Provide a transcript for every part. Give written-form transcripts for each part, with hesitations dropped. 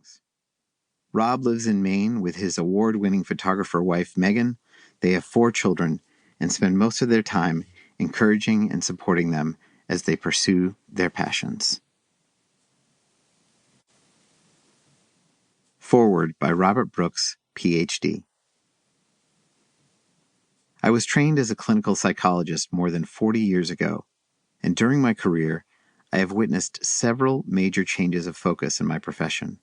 siblings. Rob lives in Maine with his award-winning photographer wife, Megan. They have 4 children and spend most of their time encouraging and supporting them as they pursue their passions. Foreword by Robert Brooks, Ph.D. I was trained as a clinical psychologist more than 40 years ago, and during my career, I have witnessed several major changes of focus in my profession.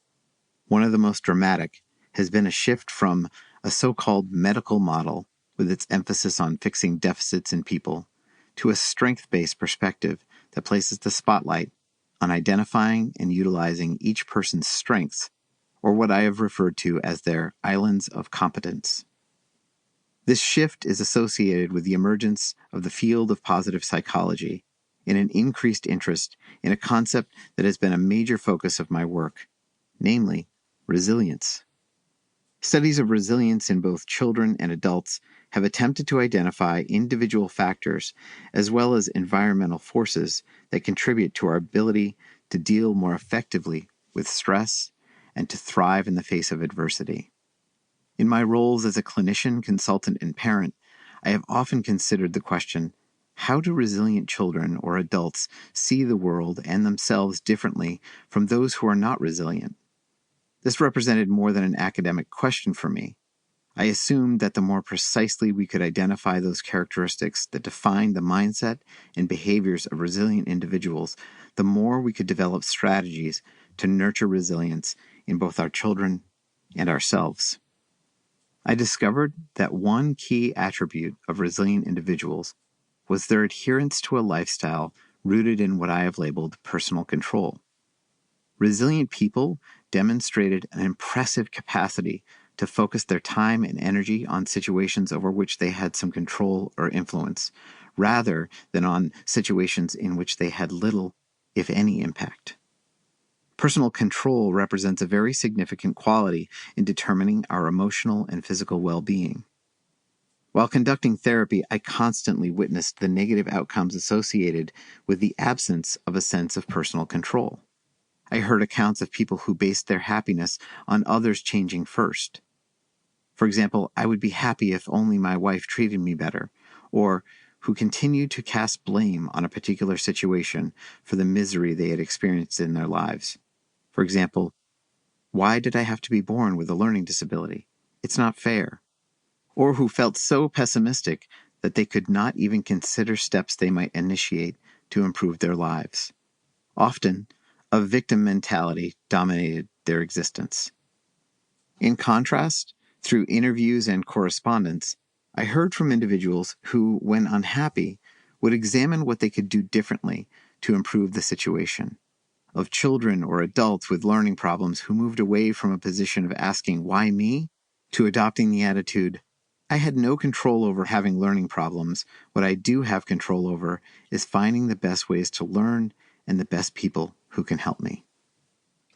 One of the most dramatic has been a shift from a so-called medical model with its emphasis on fixing deficits in people to a strength-based perspective that places the spotlight on identifying and utilizing each person's strengths, or what I have referred to as their islands of competence. This shift is associated with the emergence of the field of positive psychology and an increased interest in a concept that has been a major focus of my work, namely resilience. Studies of resilience in both children and adults have attempted to identify individual factors as well as environmental forces that contribute to our ability to deal more effectively with stress and to thrive in the face of adversity. In my roles as a clinician, consultant, and parent, I have often considered the question, how do resilient children or adults see the world and themselves differently from those who are not resilient? This represented more than an academic question for me. I assumed that the more precisely we could identify those characteristics that define the mindset and behaviors of resilient individuals, the more we could develop strategies to nurture resilience in both our children and ourselves. I discovered that one key attribute of resilient individuals was their adherence to a lifestyle rooted in what I have labeled personal control. Resilient people demonstrated an impressive capacity to focus their time and energy on situations over which they had some control or influence, rather than on situations in which they had little, if any, impact. Personal control represents a very significant quality in determining our emotional and physical well-being. While conducting therapy, I constantly witnessed the negative outcomes associated with the absence of a sense of personal control. I heard accounts of people who based their happiness on others changing first. For example, I would be happy if only my wife treated me better, or who continued to cast blame on a particular situation for the misery they had experienced in their lives. For example, why did I have to be born with a learning disability? It's not fair. Or who felt so pessimistic that they could not even consider steps they might initiate to improve their lives. Often, a victim mentality dominated their existence. In contrast, through interviews and correspondence, I heard from individuals who, when unhappy, would examine what they could do differently to improve the situation. Of children or adults with learning problems who moved away from a position of asking, "Why me?" to adopting the attitude, "I had no control over having learning problems. What I do have control over is finding the best ways to learn and the best people who can help me."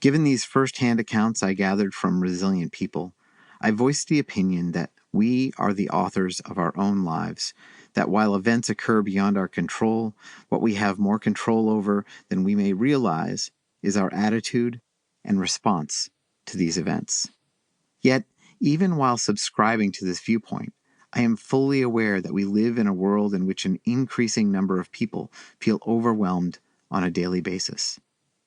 Given these first-hand accounts I gathered from resilient people, I voiced the opinion that we are the authors of our own lives, that while events occur beyond our control, what we have more control over than we may realize is our attitude and response to these events. Yet, even while subscribing to this viewpoint, I am fully aware that we live in a world in which an increasing number of people feel overwhelmed on a daily basis.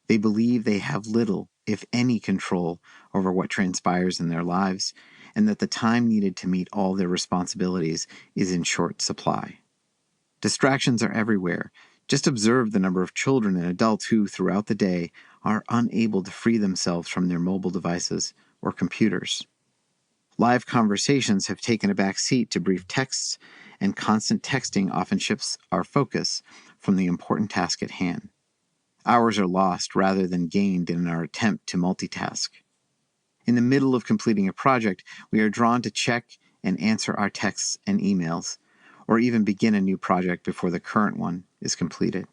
They believe they have little, if any, control over what transpires in their lives, and that the time needed to meet all their responsibilities is in short supply. Distractions are everywhere. Just observe the number of children and adults who, throughout the day, are unable to free themselves from their mobile devices or computers. Live conversations have taken a back seat to brief texts, and constant texting often shifts our focus from the important task at hand. Hours are lost rather than gained in our attempt to multitask. In the middle of completing a project, we are drawn to check and answer our texts and emails, or even begin a new project before the current one is completed.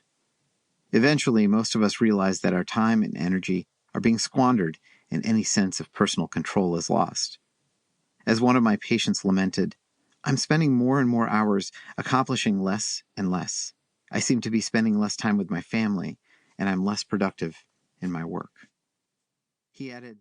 Eventually, most of us realize that our time and energy are being squandered and any sense of personal control is lost. As one of my patients lamented, "I'm spending more and more hours accomplishing less and less. I seem to be spending less time with my family, and I'm less productive in my work." He added,